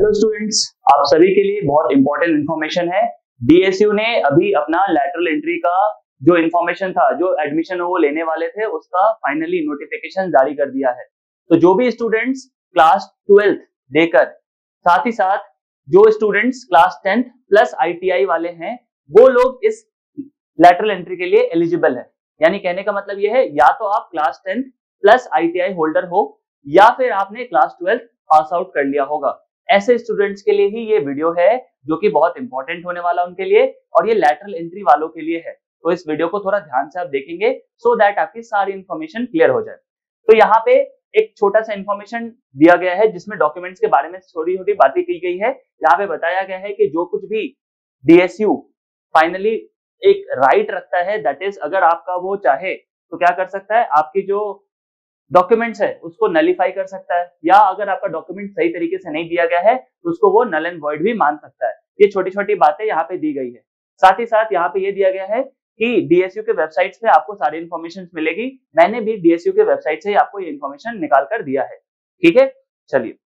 Hello students, आप सभी के लिए बहुत इंपॉर्टेंट इन्फॉर्मेशन है। डीएसयू ने अभी अपना लैटरल एंट्री का जो इन्फॉर्मेशन था, जो एडमिशन वो लेने वाले थे, उसका फाइनली नोटिफिकेशन जारी कर दिया है। तो जो भी स्टूडेंट्स क्लास 12th देकर, साथ ही साथ जो students class 10th plus ITI वाले हैं, वो लोग इस लैटरल एंट्री के लिए एलिजिबल है। यानी कहने का मतलब ये है, या तो आप class 10th plus ITI holder हो, या फिर आपने क्लास 12th पास आउट कर लिया होगा। ऐसे स्टूडेंट्स के लिए ही ये वीडियो है, जो कि बहुत इंपॉर्टेंट होने वाला उनके लिए, और ये लैटरल एंट्री वालों के लिए है। तो इस वीडियो को थोड़ा ध्यान से आप देखेंगे, सो दैट आपकी सारी इंफॉर्मेशन क्लियर हो जाए। तो यहाँ पे एक छोटा सा इंफॉर्मेशन दिया गया है, जिसमें डॉक्यूमेंट्स के बारे में छोटी छोटी बातें की गई है। यहाँ पे बताया गया है कि जो कुछ भी डीएसयू फाइनली एक राइट रखता है, दैट इज अगर आपका वो चाहे तो क्या कर सकता है, आपकी जो डॉक्यूमेंट्स है उसको नलीफाई कर सकता है, या अगर आपका डॉक्यूमेंट सही तरीके से नहीं दिया गया है तो उसको वो नल एंड वॉइड भी मान सकता है। ये छोटी छोटी बातें यहाँ पे दी गई है। साथ ही साथ यहाँ पे ये दिया गया है कि डीएसयू के वेबसाइट्स पे आपको सारी इन्फॉर्मेशन मिलेगी। मैंने भी डीएसयू के वेबसाइट से आपको ये इन्फॉर्मेशन निकाल कर दिया है। ठीक है, चलिए,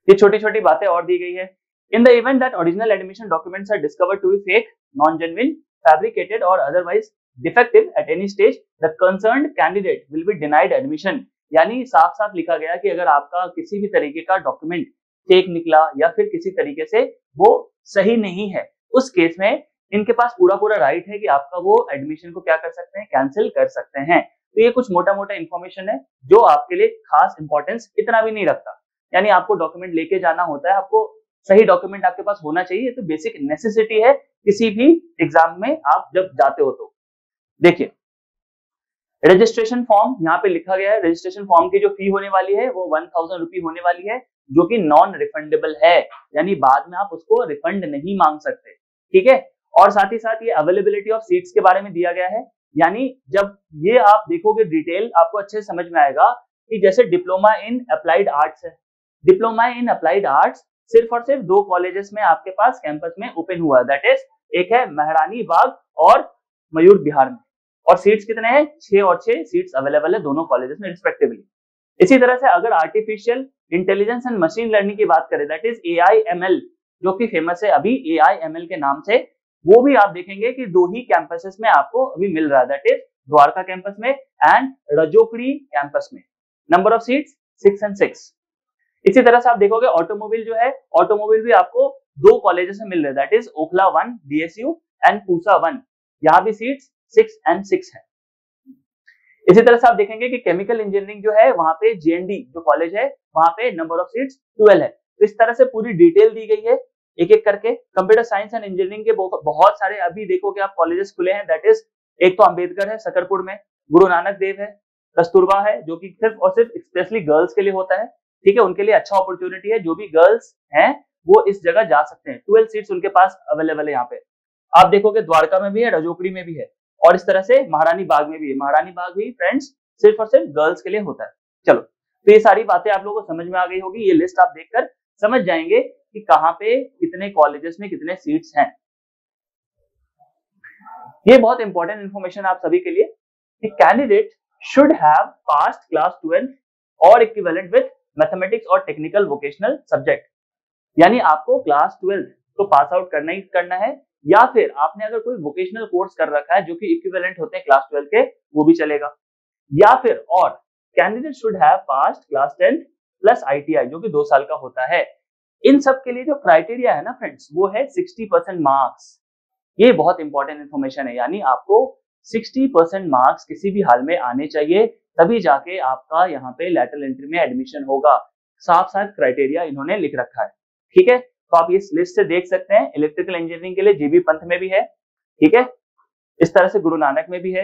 ये छोटी छोटी बातें और दी गई है। In the event that original admission documents are discovered to be fake, non genuine, fabricated और otherwise defective at any stage, the concerned candidate will be denied admission। यानी साफ साफ लिखा गया कि अगर आपका किसी भी तरीके का डॉक्यूमेंट फेक निकला या फिर किसी तरीके से वो सही नहीं है, उस केस में इनके पास पूरा पूरा राइट है कि आपका वो एडमिशन को क्या कर सकते हैं, कैंसिल कर सकते हैं। तो ये कुछ मोटा मोटा इन्फॉर्मेशन है जो आपके लिए खास इंपॉर्टेंस इतना भी नहीं रखता। यानी आपको डॉक्यूमेंट लेके जाना होता है, आपको सही डॉक्यूमेंट आपके पास होना चाहिए। तो बेसिक नेसेसिटी है किसी भी एग्जाम में आप जब जाते हो। तो देखिए, रजिस्ट्रेशन फॉर्म यहाँ पे लिखा गया है। रजिस्ट्रेशन फॉर्म की जो फी होने वाली है वो 1000 रुपी होने वाली है, जो कि नॉन रिफंडेबल है। यानी बाद में आप उसको रिफंड नहीं मांग सकते। ठीक है, और साथ ही साथ ये अवेलेबिलिटी ऑफ सीट्स के बारे में दिया गया है। यानी जब ये आप देखोगे डिटेल, आपको अच्छे से समझ में आएगा कि जैसे डिप्लोमा इन अप्लाइड आर्ट्स है, डिप्लोमा इन अप्लाइड आर्ट्स सिर्फ और सिर्फ 2 कॉलेजेस में आपके पास कैंपस में ओपन हुआ, दैट इज एक है महारानी बाग और मयूर बिहार में। और सीट्स कितने हैं? 6 और 6 सीट्स अवेलेबल है दोनों कॉलेजेस में रिस्पेक्टिवली। इसी तरह से अगर artificial intelligence and machine learning की बात करें, दैट इज AIML, जो कि फेमस है अभी AIML के नाम से, वो भी आप देखेंगे कि 2 ही कैंपसेस में आपको अभी मिल रहा है, दैट इज द्वारका कैंपस में एंड रजोकड़ी कैंपस में। Number of seats 6 and 6। इसी तरह से आप देखोगे ऑटोमोबाइल जो है, ऑटोमोबाइल भी आपको 2 कॉलेजेस में मिल रहे हैं, that is Okhla 1 DSU and Pusa 1। यहाँ भी सीट्स 6 and 6 है। इसी तरह से आप देखेंगे कि केमिकल इंजीनियरिंग जो है, वहां पे JND जो कॉलेज है, वहां पे नंबर ऑफ सीट्स 12 है। तो इस तरह से पूरी डिटेल दी गई है एक एक करके। कंप्यूटर साइंस एंड इंजीनियरिंग के बहुत सारे अभी देखोगे आप कॉलेजेस खुले हैं, दैट इज एक तो अंबेडकर है सकरपुर में, गुरु नानक देव है, कस्तूरबा है जो कि सिर्फ और सिर्फ स्पेशली गर्ल्स के लिए होता है। ठीक है, उनके लिए अच्छा अपॉर्चुनिटी है, जो भी गर्ल्स हैं वो इस जगह जा सकते हैं। 12 सीट्स उनके पास अवेलेबल है। यहाँ पे आप देखोगे द्वारका में भी है, रजोकड़ी में भी है, और इस तरह से महारानी बाग में भी है। महारानी बाग भी फ्रेंड्स सिर्फ और सिर्फ गर्ल्स के लिए होता है। चलो, तो ये सारी बातें आप लोगों को समझ में आ गई होगी। ये लिस्ट आप देखकर समझ जाएंगे कि कहाँ पे कितने कॉलेजेस में कितने सीट्स हैं। ये बहुत इंपॉर्टेंट इंफॉर्मेशन आप सभी के लिए कि candidate should have passed class 12 और इक्विवेलेंट विद मैथमेटिक्स और टेक्निकल वोकेशनल सब्जेक्ट। यानी आपको क्लास 12 तो पास आउट करना ही करना है, या फिर आपने अगर कोई वोकेशनल कोर्स कर रखा है जो कि इक्विवेलेंट होते हैं क्लास 12 के, वो भी चलेगा। या फिर और candidate should have passed class 10 plus ITI, जो कि 2 साल का होता है। इन सब के लिए जो क्राइटेरिया है ना फ्रेंड्स, वो है 60% मार्क्स। ये बहुत इंपॉर्टेंट इन्फॉर्मेशन है। यानी आपको 60% मार्क्स किसी भी हाल में आने चाहिए, तभी जाके आपका यहाँ पे लैटरल एंट्री में एडमिशन होगा। साफ साफ क्राइटेरिया इन्होंने लिख रखा है। ठीक है, तो आप इस लिस्ट से देख सकते हैं। इलेक्ट्रिकल इंजीनियरिंग के लिए जीबी पंत में भी है। ठीक है, इस तरह से गुरु नानक में भी है,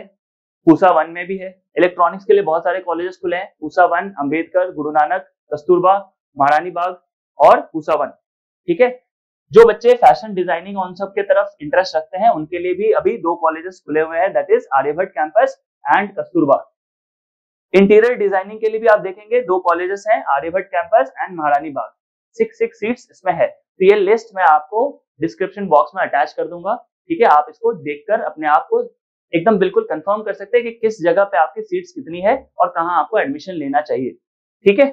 पूसा 1 में भी है। इलेक्ट्रॉनिक्स के लिए बहुत सारे कॉलेजेस खुले हैं, पूसा 1, अंबेडकर, गुरु नानक, कस्तूरबा, महारानी बाग और पूसा 1। ठीक है, जो बच्चे फैशन डिजाइनिंग ऑन सब के तरफ इंटरेस्ट रखते हैं, उनके लिए भी अभी 2 कॉलेजेस खुले हुए हैं, that is Aryabhatta campus and Kasturba. Interior designing के लिए भी आप देखेंगे 2 कॉलेजेस हैं, आर्यभट्ट कैंपस एंड महारानी बाग। 6 सीट्स इसमें है। तो ये लिस्ट मैं आपको डिस्क्रिप्शन बॉक्स में अटैच कर दूंगा। ठीक है, आप इसको देखकर अपने आप को एकदम बिल्कुल कंफर्म कर सकते हैं कि किस जगह पे आपकी सीट्स कितनी है और कहाँ आपको एडमिशन लेना चाहिए। ठीक है,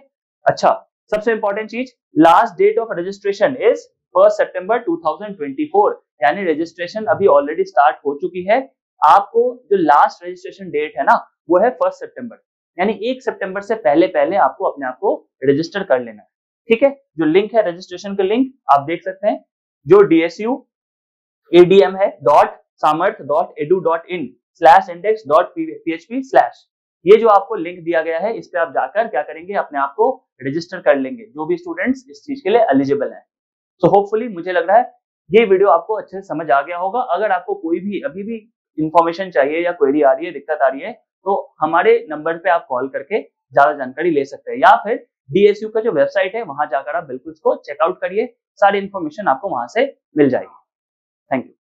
अच्छा, सबसे इंपॉर्टेंट चीज, last date of registration is 1 सितंबर 2024, यानी रजिस्ट्रेशन अभी ऑलरेडी स्टार्ट हो चुकी है। आपको जो लास्ट रजिस्ट्रेशन डेट है ना वो है 1 सितंबर, यानी 1 सितंबर से पहले पहले आपको अपने आप को रजिस्टर कर लेना है। ठीक है, जो लिंक है रजिस्ट्रेशन का लिंक आप देख सकते हैं, जो DSU ADM है samarth.edu.in/index.php/ ये जो आपको लिंक दिया गया है, इस पे आप जाकर क्या करेंगे, अपने आप को रजिस्टर कर लेंगे, जो भी स्टूडेंट्स इस चीज के लिए एलिजिबल हैं। सो होपफुली मुझे लग रहा है ये वीडियो आपको अच्छे से समझ आ गया होगा। अगर आपको कोई भी अभी भी इंफॉर्मेशन चाहिए या क्वेरी आ रही है, दिक्कत आ रही है, तो हमारे नंबर पे आप कॉल करके ज्यादा जानकारी ले सकते हैं, या फिर DSU का जो वेबसाइट है वहां जाकर आप बिल्कुल उसको चेकआउट करिए, सारी इन्फॉर्मेशन आपको वहां से मिल जाएगी। Thank you.